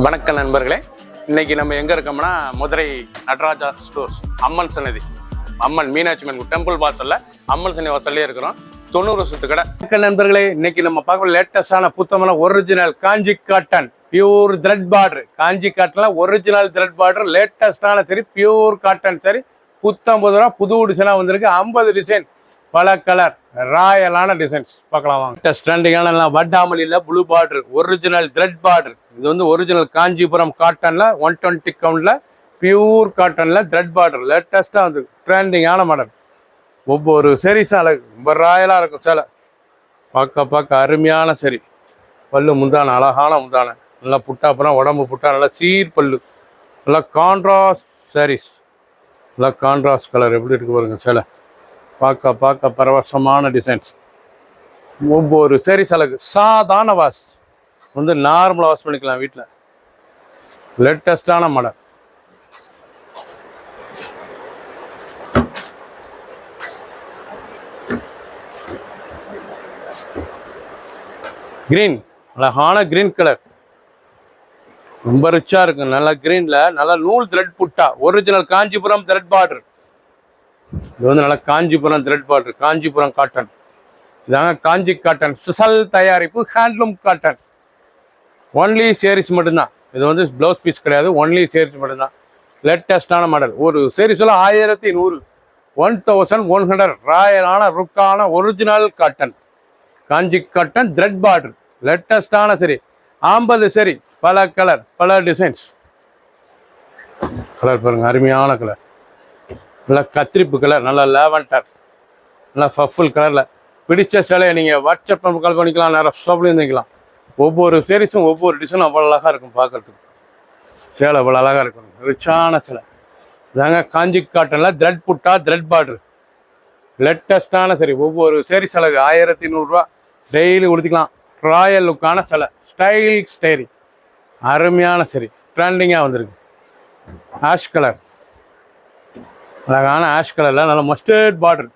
வணக்கம் நண்பர்களே, இன்னைக்கு நம்ம எங்க இருக்கோம்னா மதுரை நடராஜா ஸ்டோர்ஸ் அம்மன் சன்னதி, அம்மன் மீனாட்சி அம்மன் டெம்பிள் வாசல்ல அம்மன் சன்னதி வாசல்லே இருக்கிறோம். 90 வருஷத்து கடை. வணக்கம் நண்பர்களே, இன்னைக்கு நம்ம பார்க்க லேட்டஸ்டான புத்தமான ஒரிஜினல் காஞ்சி காட்டன் பியூர் த்ரெட் பார்டர். காஞ்சி காட்டன்ல ஒரிஜினல் த்ரெட் பார்டர் லேட்டஸ்டான சரி, பியூர் காட்டன் சரி, புத்தம்பது ரூபா புது டிசைனா வந்திருக்கு. 50 டிசைன், பல கலர், ராயலான டிசைன்ஸ் பார்க்கலாம் வாங்க. ஸ்டாண்டிங்கான வட்டாமலியில் blue border, original thread border. இது வந்து ஒரிஜினல் காஞ்சிபுரம் காட்டன்ல 120 கவுண்ட்ல பியூர் காட்டன்ல த்ரெட் பார்டர் லேட்டஸ்டா வந்து ட்ரெண்டிங்கான மாடல். ஒவ்வொரு சரிஸும் அழகு, ரொம்ப ராயலா இருக்கும். சேலை பார்க்க அருமையான சரி, பல்லு முந்தான அழகான முந்தான, நல்லா புட்டாப்புறம் உடம்பு புட்டா, நல்லா சீர் பல்லு, நல்லா கான்ட்ராஸ்ட் சாரீஸ், நல்லா கான்ட்ராஸ்ட் கலர் எப்படி இருக்கு பாருங்க. சேலை பார்க்க பரவசமான டிசைன்ஸ். ஒவ்வொரு சரி அழகு. சாதாரண வாஷ் வந்து நார்மலாக வாஷ் பண்ணிக்கலாம் வீட்டில். லேட்டஸ்டான மாடல். கிரீன், அழகான கிரீன் கலர், ரொம்ப ரிச்சா இருக்கு. நல்லா கிரீன்ல நல்லா நூல் த்ரெட் புட்டா, ஒரிஜினல் காஞ்சிபுரம் த்ரெட் பார்டர். இது வந்து நல்லா Kanchipuram thread border, Kanchipuram cotton. இதாங்க காஞ்சி காட்டன் ஸ்பெஷல் தயாரிப்பு, ஹேண்ட்லூம் காட்டன். ஒன்லி சேரீஸ் மட்டும்தான். இது வந்து ப்ளவுஸ் பீஸ் கிடையாது, ஒன்லி சேரீஸ் மட்டும்தான். லேட்டஸ்டான மாடல். ஒரு சேரீஸில் 1100, 1100 ராயலான ருக்கான ஒரிஜினல் காட்டன் காஞ்சி காட்டன் த்ரெட் பார்டர். லேட்டஸ்டான சரி, 50 சரி, பல கலர், பல டிசைன்ஸ். கலர் பாருங்க, அருமையான கலர், நல்லா கத்திரிப்பு கலர், நல்லா லேவண்டர், நல்லா பஃபுல் கலரில். பிடிச்ச சேலையை நீங்கள் வாட்ஸ்அப் நம்பர் கால் பண்ணிக்கலாம், நேரம் ஷாப்லேயும் இருந்துக்கலாம். ஒவ்வொரு சேரீஸும் ஒவ்வொரு டிசைனும் அவ்வளோ அழகாக இருக்கும் பார்க்குறதுக்கு. சேலை அவ்வளோ அழகாக இருக்கும், ரிச்சான சேலை. இதாங்க காஞ்சி காட்டனில் த்ரெட் புட்டா த்ரெட் பார்டர் லேட்டஸ்டான சரி. ஒவ்வொரு சேரீ சேலைக்கு 1100 டெய்லி உடுத்திக்கலாம். ராயல் லுக்கான சேலை, ஸ்டைல் ஸ்டைரி, அருமையான சரி, ட்ரெண்டிங்காக வந்திருக்கு. ஆஷ் கலர், அழகான ஆஷ் கலரில் நல்ல மஸ்டர்ட் பார்டர்,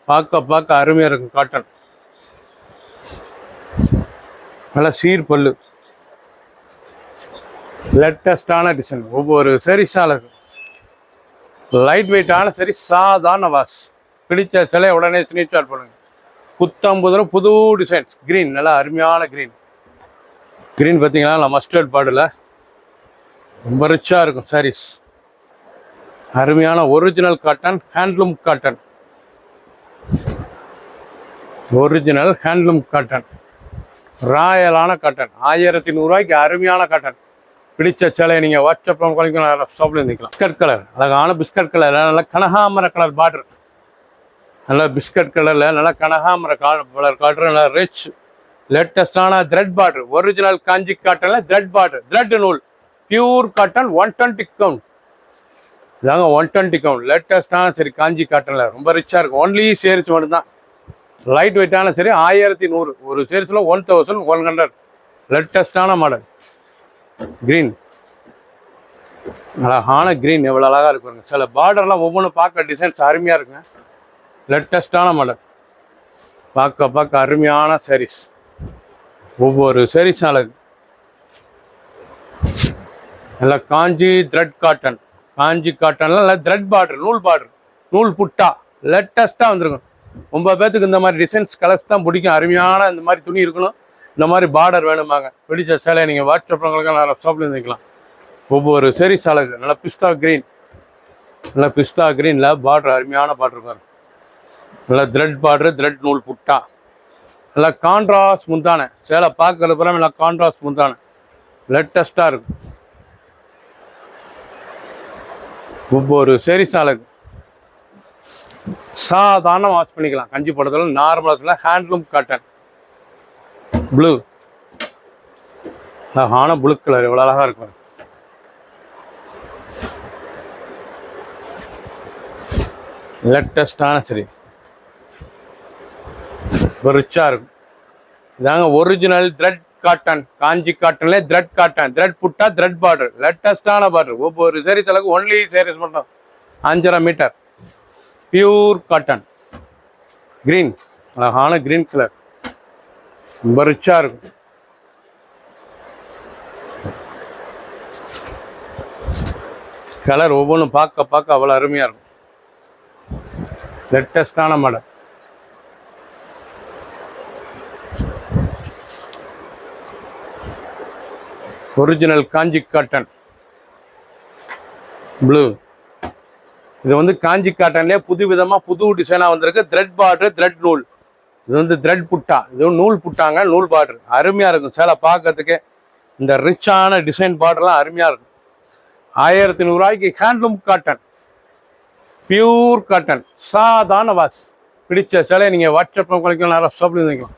பார்க்க அருமையாக இருக்கும். காட்டன் நல்லா சீர் பல்லு, லேட்டஸ்டான டிசைன். ஒவ்வொரு சரிஸும் அழகு. லைட் வெயிட்டான சரி, சாதாரண வாஷ். பிடிச்ச சிலையை உடனே ஸ்க்ரீன்ஷாட் பண்ணுங்க. 50 புது டிசைன்ஸ். க்ரீன், நல்லா அருமையான க்ரீன். க்ரீன் பார்த்தீங்கன்னா நல்லா மஸ்டர்ட் பார்டரில் ரொம்ப ரிச்சாக இருக்கும் சாரீஸ். அருமையான original cotton, handloom cotton, original handloom cotton, ராயலான காட்டன். 1100 அருமையான காட்டன். பிடிச்ச சேலையை நீங்கள் வாட்ஸ்அப்பில் குறைக்கலாம், ஷாப்பில் இருந்துக்கலாம். பிஸ்கட் கலர், அழகான பிஸ்கட் கலர், நல்லா கனகாமர கலர் பார்டர், நல்லா பிஸ்கட் கலரில் நல்லா கனகாமர கலர் காட்டுற நல்லா ரிச் லேட்டஸ்டான த்ரெட் பார்டர். ஒரிஜினல் காஞ்சி காட்டனில் த்ரெட் பார்டர், த்ரெட் நூல், பியூர் காட்டன், 120 கவுண்ட். இதாங்க 120 கவுண்ட் லேட்டஸ்டான சரி, காஞ்சி காட்டனில் ரொம்ப ரிச்சாக இருக்கும். ஒன்லி சேரீஸ் மட்டும்தான். லைட் வெயிட்டான சரி, 1100. ஒரு சேரீஸில் 1100. லேட்டஸ்டான மாடல். க்ரீன், அழகான க்ரீன், எவ்வளோ அழகாக இருக்குங்க. சில பார்டர்லாம் ஒவ்வொன்றும் பார்க்க டிசைன்ஸ் அருமையாக இருக்குங்க. லேட்டஸ்டான மாடல். பார்க்க அருமையான சாரீஸ். ஒவ்வொரு சாரீஸும் அழகு. நல்லா காஞ்சி த்ரெட் காட்டன், காஞ்சி காட்டன்ல நல்லா த்ரெட் பார்டர், நூல் பார்டர், நூல் புட்டா லேட்டஸ்ட்டாக வந்துருக்கும். 9 பேத்துக்கு இந்த மாதிரி டிசைன்ஸ் கலர்ஸ் தான் பிடிக்கும். அருமையான இந்த மாதிரி துணி இருக்கணும், இந்த மாதிரி பார்டர் வேணுமாங்க. பிடிச்ச சேலையை நீங்கள் வாட்ஸ்அப்ங்களுக்கு நிறைய ஷாப்பில் இருந்துக்கலாம். ஒவ்வொரு சாரீஸ் அழகு. நல்லா பிஸ்தா க்ரீன், நல்லா பிஸ்தா க்ரீனில் பார்டர், அருமையான பார்டர் பாருங்க. நல்லா த்ரெட் பார்டர், த்ரெட் நூல் புட்டா, நல்லா கான்ட்ராஸ்ட் முந்தான சேலை. பார்க்கறது பிறகு நல்லா கான்ட்ராஸ்ட் முந்தான லேட்டஸ்ட்டாக இருக்கும். ஒவ்வொரு சேரீஸ் அழகு. சாதாரண வாஷ் பண்ணிக்கலாம். கஞ்சி போடுறதுல நார்மலாக ஹேண்ட்லூம் காட்டன் ப்ளூ, அழகான ப்ளூ கலர், எவ்வளோ அழகாக இருக்கும். லேட்டஸ்டான சரி, ரிச்சாக இருக்கும். இதாங்க ஒரிஜினல் த்ரெட் காட்டன், காஞ்சி காட்டன்ல த்ரெட் காட்டன், த்ரெட் புட்டா த்ரெட் பார்டர், லேட்டஸ்டான பார்டர். ஒவ்வொரு சேரீஸ் அளவுக்கு ஒன்லி சேரீஸ் மட்டும் 5.5 மீட்டர் பியூர் காட்டன். க்ரீன், அழகான க்ரீன் கலர், ரொம்ப ரிச்சாக இருக்கும். கலர் ஒவ்வொன்றும் பார்க்க பார்க்க அவ்வளோ அருமையாக இருக்கும். லேட்டஸ்டான மாடல். ஒரிஜினல் காஞ்சி காட்டன் ப்ளூ. இது வந்து காஞ்சி காட்டன்லேயே புது விதமாக புது டிசைனாக வந்திருக்கு. த்ரெட் பார்டர், த்ரெட் நூல். இது வந்து த்ரெட் புட்டா, இதுவும் நூல் புட்டாங்க, நூல் பார்டர். அருமையாக இருக்கும் சேலை பார்க்கறதுக்கு. இந்த ரிச்சான டிசைன் பார்டர்லாம் அருமையாக இருக்கும். 1100 ரூபாய்க்கு ஹேண்ட்லூம் காட்டன், பியூர் காட்டன், சாதாரண வாஷ். பிடிச்ச சேலையை நீங்கள் வாட்ஸ்அப்பில் குறைக்கும், நேரம் ஷாப்பில் வைக்கலாம்.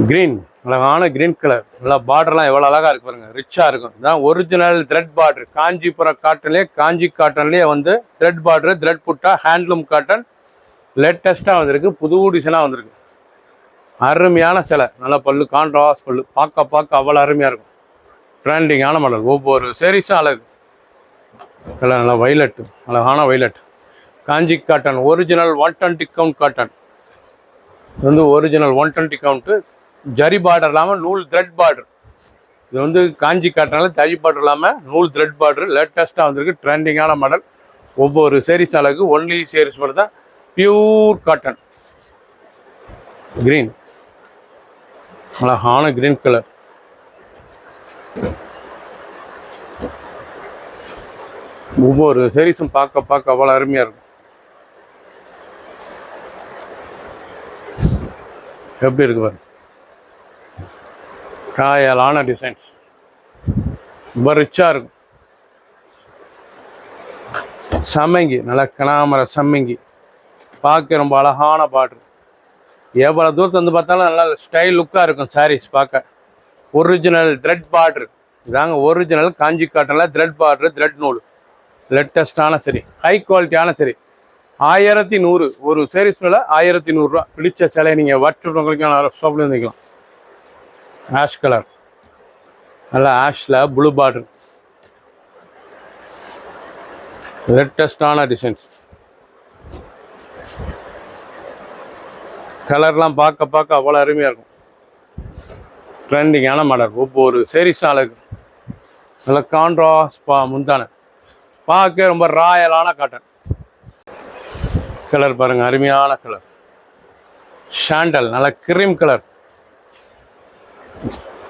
க்ரீன், அழகான க்ரீன் கலர். நல்லா பார்டர்லாம் எவ்வளோ அழகாக இருக்கு பாருங்க, ரிச்சாக இருக்கும். இதுதான் ஒரிஜினல் த்ரெட் பார்டர். காஞ்சிபுரம் காட்டன்லேயே, காஞ்சி காட்டன்லேயே வந்து த்ரெட் பார்டர், த்ரெட் புட்டா, ஹேண்ட்லூம் காட்டன். லேட்டஸ்ட்டாக வந்திருக்கு, புது டிசைனாக வந்திருக்கு. அருமையான சேலை, நல்லா பல்லு, கான்ட்ராஸ்ட் பல்லு, பார்க்க பார்க்க அவ்வளோ அருமையாக இருக்கும். ட்ரெண்டிங்கான மாடல். ஒவ்வொரு சேரீஸும் அழகு. எல்லாம் நல்லா வைலட்டு, அழகான வைலட். காஞ்சி காட்டன், ஒரிஜினல் 120 கவுண்ட் காட்டன். இது வந்து ஒரிஜினல் 120 கவுண்ட்டு. ஜரி பார்டர் இல்லாமல் நூல் த்ரெட் பார்டர். இது வந்து காஞ்சி காட்டனால ஜரி பார்டர் இல்லாமல் நூல் த்ரெட் பார்டர். லேட்டஸ்ட்டாக வந்திருக்கு, ட்ரெண்டிங்கான மாடல். ஒவ்வொரு சேரீஸ் அழகு. ஒன்லி சேரீஸ் மட்டும் தான் பியூர் காட்டன். க்ரீன், அழகான க்ரீன் கலர். ஒவ்வொரு சேரீஸும் பார்க்க பார்க்க அவ்வளோ அருமையாக இருக்கும். எப்படி இருக்கு பாருங்க, ராயலான டிசைன்ஸ், ரொம்ப ரிச்சாக இருக்கும். சம்மங்கி, நல்லா கனாமர சம்மங்கி, பார்க்க ரொம்ப அழகான பார்டர். எவ்வளோ தூரத்து வந்து பார்த்தாலும் நல்லா ஸ்டைல் லுக்காக இருக்கும் சாரீஸ் பார்க்க. Original thread border. இதாங்க ஒரிஜினல் காஞ்சி காட்டனில் த்ரெட் பார்டர், த்ரெட் நூல். லேட்டஸ்டான சரி, ஹை குவாலிட்டியான சரி. 1100 ஒரு சேரீஸ் மேலே 1100 ரூபா. பிடிச்ச சேலையை நீங்கள் வாட்ஸ்அப் உங்களுக்கு ஷாப்பில் இருந்துக்கலாம். ஆஷ் கலர், நல்லா ஆஷில் ப்ளூ பார்டர். லேட்டஸ்டான டிசைன்ஸ். கலர்லாம் பார்க்க பார்க்க அவ்வளோ அருமையாக இருக்கும். ட்ரெண்டிங்கான மாடல். ஒவ்வொரு சேரீஸும் அழகு. நல்லா கான்ட்ராஸ்ட் முந்தான, பார்க்க ரொம்ப ராயலான காட்டன். கலர் பாருங்க, அருமையான கலர். சாண்டல், நல்லா கிரீம் கலர்,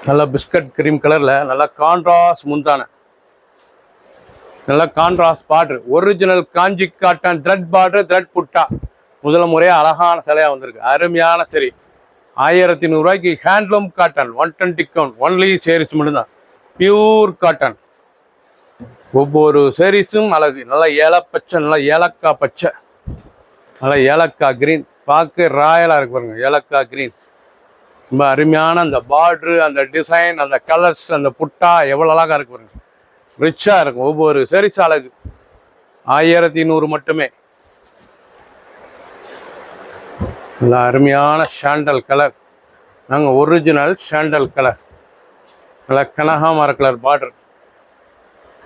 நல்லா பிஸ்கட் கிரீம் கலரில் நல்லா கான்ட்ராஸ்ட் முந்தான, நல்லா கான்ட்ராஸ்ட் பார்டர். ஒரிஜினல் காஞ்சி காட்டன் த்ரெட் பார்டர், த்ரெட் புட்டா. முதல் முறையாக அழகான சிலையாக வந்திருக்கு. அருமையான சரி. 1100 ரூபாய்க்கு handloom cotton, 120 count. Only saris மட்டும்தான், பியூர் காட்டன். ஒவ்வொரு சேரீஸும் அழகு. நல்லா ஏலப்பச்சை, நல்லா ஏலக்காய் பச்சை, நல்லா ஏலக்காய் க்ரீன். பார்க்க ராயலாக இருக்கு பாருங்க, ஏலக்காய் க்ரீன். ரொம்ப அருமையான அந்த பார்ட்ரு, அந்த டிசைன், அந்த கலர்ஸ், அந்த புட்டா எவ்வளோ அழகாக இருக்கு பாருங்க. ரிச்சாக இருக்கும். ஒவ்வொரு சேரீஸ் அழகு. 1100 மட்டுமே. நல்லா அருமையான சாண்டல் கலர். நாங்கள் ஒரிஜினல் சாண்டல் கலர். நல்லா கனகாமர கலர் பார்டர்.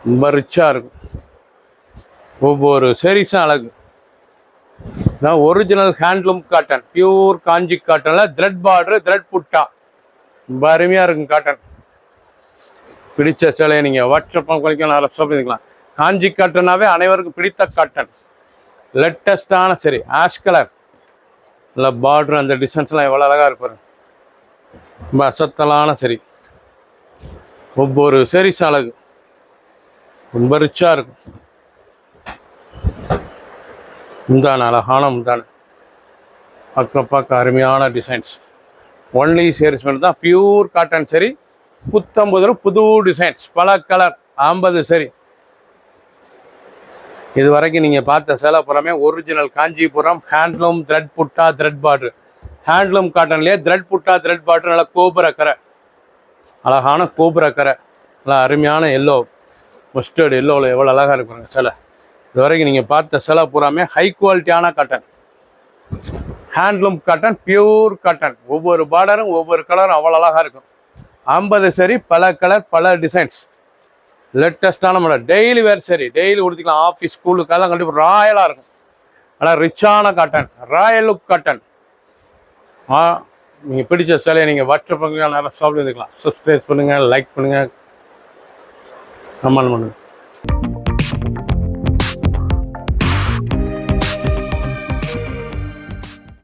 ரொம்ப ரிச்சாக இருக்கும். ஒவ்வொரு சேரீஸும் அழகு. நான் ஒரிஜினல் ஹேண்ட்லூம் காட்டன், பியூர் காஞ்சி காட்டனில் த்ரெட் பார்டர், த்ரெட் புட்டா. ரொம்ப அருமையாக இருக்கும் காட்டன். பிடிச்ச சேலையை நீங்கள் வாட்ஸ்அப் குறைக்கலாம், நிறைய பண்ணிக்கலாம். காஞ்சி காட்டனாவே அனைவருக்கும் பிடித்த காட்டன். லேட்டஸ்டான சரி, ஆஷ் கலர். இல்லை பார்டர், அந்த டிசைன்ஸ்லாம் எவ்வளோ அழகாக இருப்பாரு. ரொம்ப அசத்தலான சரி. ஒவ்வொரு சேரீஸ் அழகு. ரொம்ப ரிச்சாக இருக்கும். முந்தான, அழகான முந்தான, பார்க்க பார்க்க அருமையான டிசைன்ஸ். ஒன்லி சேரீஸ் மட்டும் தான் பியூர் காட்டன் சரி. புத்தம்பது புது டிசைன்ஸ், பல கலர், 50 சரி. இது வரைக்கும் நீங்கள் பார்த்த சேலை புறமே ஒரிஜினல் காஞ்சிபுரம் ஹேண்ட்லூம் த்ரெட் புட்டா, த்ரெட் பார்டர். ஹேண்ட்லூம் காட்டன்லேயே த்ரெட் புட்டா, த்ரெட் பார்டர். நல்லா கோபுர கரை, அழகான கோபுர கரை. நல்லா அருமையான எல்லோ, மஸ்டர்டு எல்லோவில் எவ்வளோ அழகாக இருக்குங்க சேலை. இது வரைக்கும் நீங்கள் பார்த்த சேலை பூராமே ஹை குவாலிட்டியான cotton. Handloom cotton, pure cotton. ஒவ்வொரு பார்டரும் ஒவ்வொரு கலரும் அவ்வளோ அழகாக இருக்கும். 50 சரி, பல கலர், பல டிசைன்ஸ். லேட்டஸ்டான மாடல். டெய்லி வேர் சரி, டெய்லி கொடுத்துக்கலாம். ஆஃபீஸ், ஸ்கூலுக்கெல்லாம் கண்டிப்பாக ராயலாக இருக்கும். ஆனால் ரிச்சான காட்டன், ராயல் லுக் காட்டன். நீங்கள் பிடிச்ச சேலையை நீங்கள் வாட்ஸ்அப் பண்ணுங்கள், நிறைய ஷாப்பில் இருந்துக்கலாம். சப்ஸ்கிரைப் பண்ணுங்கள், லைக் பண்ணுங்கள், கமெண்ட் பண்ணுங்கள்.